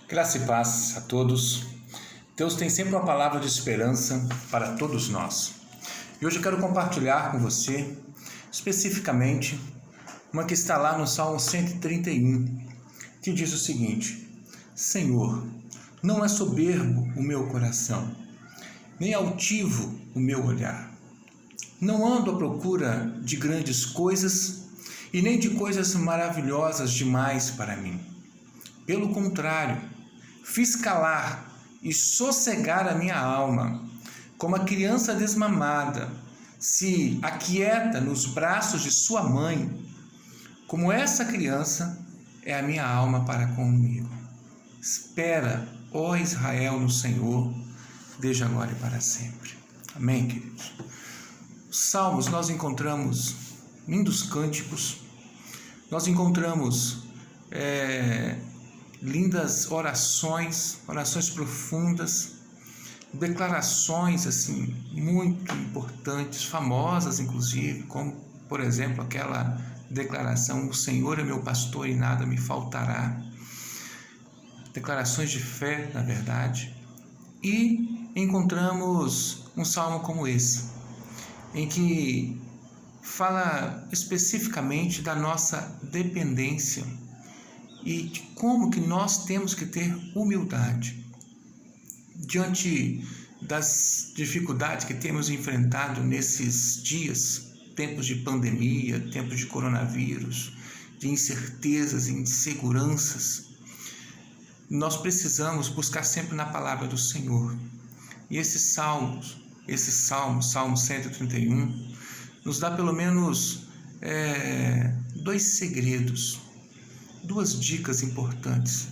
Graça e paz a todos. Deus tem sempre uma palavra de esperança para todos nós. E hoje eu quero compartilhar com você, especificamente, uma que está lá no Salmo 131, que diz o seguinte: Senhor, não é soberbo o meu coração, nem altivo o meu olhar. Não ando à procura de grandes coisas e nem de coisas maravilhosas demais para mim. Pelo contrário, fiz calar e sossegar a minha alma, como a criança desmamada se aquieta nos braços de sua mãe, como essa criança é a minha alma para comigo. Espera, ó Israel, no Senhor, desde agora e para sempre. Amém, queridos? Os Salmos nós encontramos lindos cânticos, nós encontramos lindas orações profundas, declarações assim muito importantes, famosas inclusive, como por exemplo aquela declaração: o Senhor é meu pastor e nada me faltará. Declarações de fé, na verdade. E encontramos um salmo como esse, em que fala especificamente da nossa dependência e de como que nós temos que ter humildade diante das dificuldades que temos enfrentado nesses dias, tempos de pandemia, tempos de coronavírus, de incertezas e inseguranças. Nós precisamos buscar sempre na palavra do Senhor. E esse salmo, Salmo 131, nos dá pelo menos dois segredos, duas dicas importantes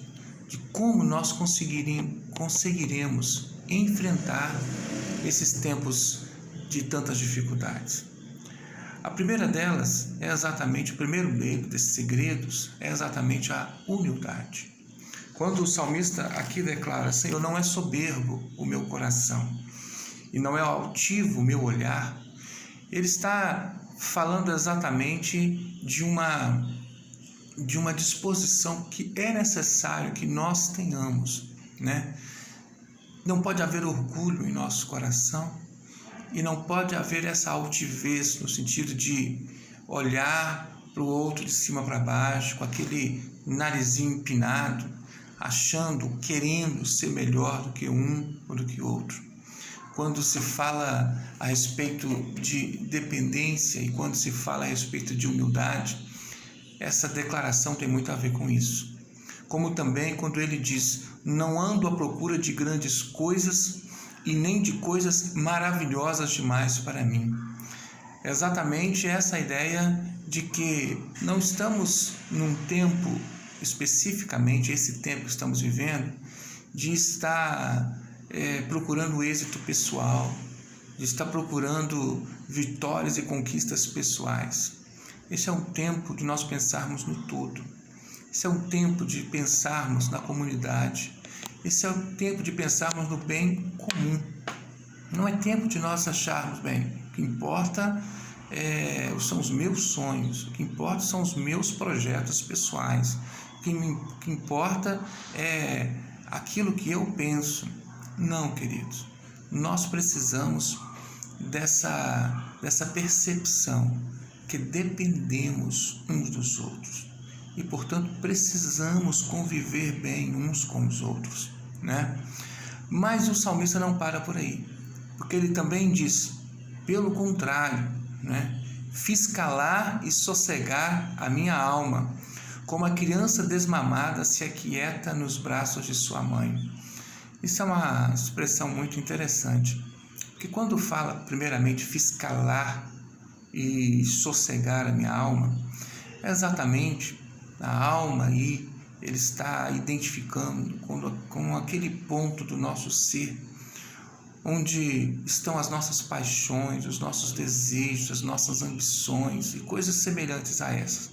de como nós conseguiremos enfrentar esses tempos de tantas dificuldades. A primeira delas é exatamente, o primeiro desses segredos é exatamente a humildade. Quando o salmista aqui declara: Senhor, não é soberbo o meu coração e não é altivo o meu olhar, ele está falando exatamente de uma disposição que é necessário que nós tenhamos, né? Não pode haver orgulho em nosso coração e não pode haver essa altivez no sentido de olhar para o outro de cima para baixo, com aquele narizinho empinado, achando, querendo ser melhor do que um ou do que outro. Quando se fala a respeito de dependência e quando se fala a respeito de humildade, essa declaração tem muito a ver com isso. Como também quando ele diz: não ando à procura de grandes coisas e nem de coisas maravilhosas demais para mim. É exatamente essa ideia de que não estamos num tempo, especificamente esse tempo que estamos vivendo, de estar procurando êxito pessoal, de estar procurando vitórias e conquistas pessoais. Esse é um tempo de nós pensarmos no todo. Esse é um tempo de pensarmos na comunidade. Esse é o tempo de pensarmos no bem comum. Não é tempo de nós acharmos, o que importa são os meus sonhos, o que importa são os meus projetos pessoais, o que importa é aquilo que eu penso. Não, queridos, nós precisamos dessa percepção que dependemos uns dos outros e, portanto, precisamos conviver bem uns com os outros, né? Mas o salmista não para por aí, porque ele também diz: pelo contrário, né? Fiz calar e sossegar a minha alma, como a criança desmamada se aquieta nos braços de sua mãe. Isso é uma expressão muito interessante, porque quando fala primeiramente fiz calar e sossegar a minha alma, é exatamente a alma aí, ele está identificando com aquele ponto do nosso ser, onde estão as nossas paixões, os nossos desejos, as nossas ambições e coisas semelhantes a essas.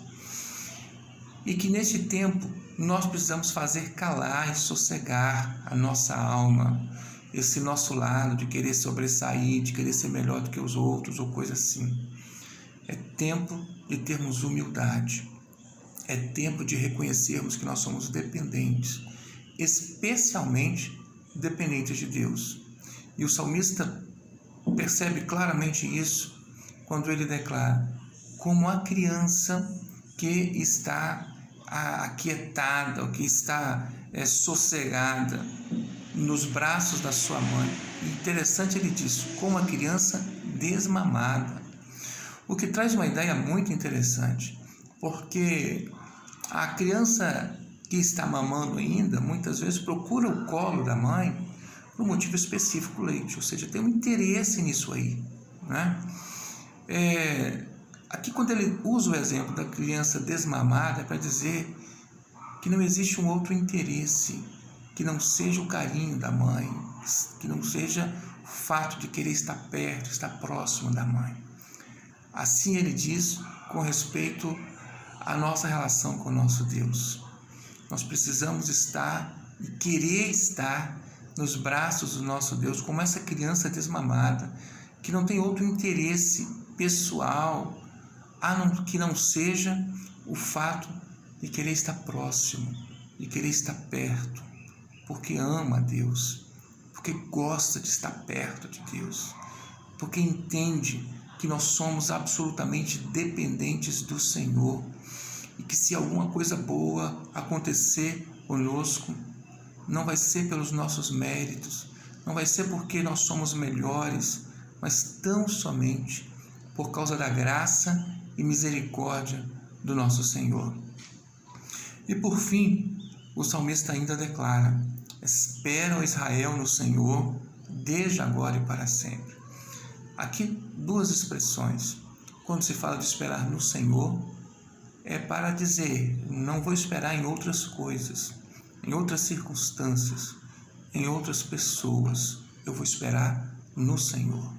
E que nesse tempo nós precisamos fazer calar e sossegar a nossa alma, esse nosso lado de querer sobressair, de querer ser melhor do que os outros ou coisa assim. É tempo de termos humildade. É tempo de reconhecermos que nós somos dependentes especialmente dependentes de Deus. E o salmista percebe claramente isso quando ele declara: como a criança que está aquietada, ou que está sossegada nos braços da sua mãe. Interessante, ele diz, como a criança desmamada. O que traz uma ideia muito interessante, porque a criança que está mamando ainda, muitas vezes procura o colo da mãe por um motivo específico, leite, ou seja, tem um interesse nisso aí, né? Aqui, quando ele usa o exemplo da criança desmamada, é para dizer que não existe um outro interesse, que não seja o carinho da mãe, que não seja o fato de querer estar perto, estar próximo da mãe. Assim ele diz com respeito à nossa relação com o nosso Deus. Nós precisamos estar e querer estar nos braços do nosso Deus, como essa criança desmamada, que não tem outro interesse pessoal, que não seja o fato de querer estar próximo, de querer estar perto, porque ama a Deus, porque gosta de estar perto de Deus, porque entende que nós somos absolutamente dependentes do Senhor e que se alguma coisa boa acontecer conosco, não vai ser pelos nossos méritos, não vai ser porque nós somos melhores, mas tão somente por causa da graça e misericórdia do nosso Senhor. E por fim, o salmista ainda declara: espera, ó Israel, no Senhor, desde agora e para sempre. Aqui duas expressões. Quando se fala de esperar no Senhor, é para dizer, não vou esperar em outras coisas, em outras circunstâncias, em outras pessoas, eu vou esperar no Senhor.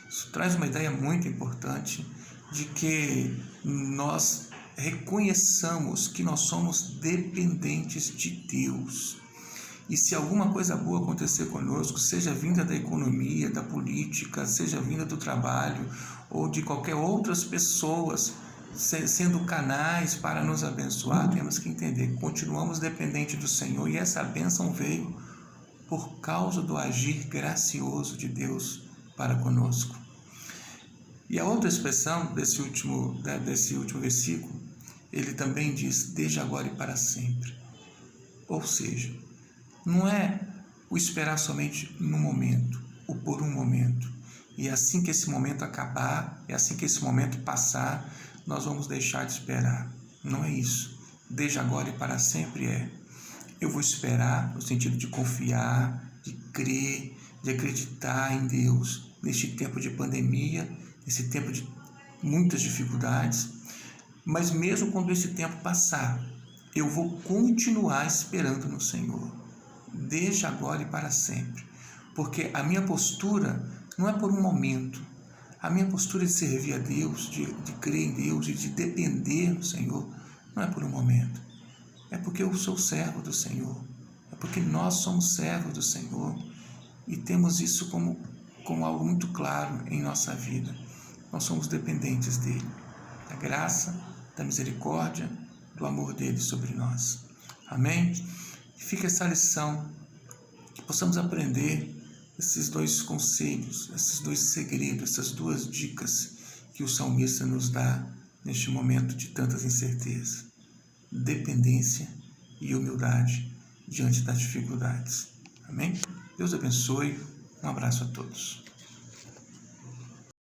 Isso traz uma ideia muito importante de que nós reconheçamos que nós somos dependentes de Deus. E se alguma coisa boa acontecer conosco, seja vinda da economia, da política, seja vinda do trabalho ou de qualquer outras pessoas, sendo canais para nos abençoar, temos que entender que continuamos dependentes do Senhor e essa bênção veio por causa do agir gracioso de Deus para conosco. E a outra expressão desse último versículo, ele também diz, desde agora e para sempre. Ou seja, não é o esperar somente no momento, ou por um momento. E assim que esse momento acabar, e assim que esse momento passar, nós vamos deixar de esperar. Não é isso. Desde agora e para sempre eu vou esperar no sentido de confiar, de crer, de acreditar em Deus neste tempo de pandemia, nesse tempo de muitas dificuldades, mas mesmo quando esse tempo passar, eu vou continuar esperando no Senhor, desde agora e para sempre, porque a minha postura não é por um momento, a minha postura de servir a Deus, de crer em Deus e de depender do Senhor, não é por um momento, é porque eu sou servo do Senhor, é porque nós somos servos do Senhor e temos isso como algo muito claro em nossa vida. Nós somos dependentes dele, da graça, da misericórdia, do amor dele sobre nós. Amém? E fica essa lição, que possamos aprender esses dois conselhos, esses dois segredos, essas duas dicas que o salmista nos dá neste momento de tantas incertezas. Dependência e humildade diante das dificuldades. Amém? Deus abençoe. Um abraço a todos.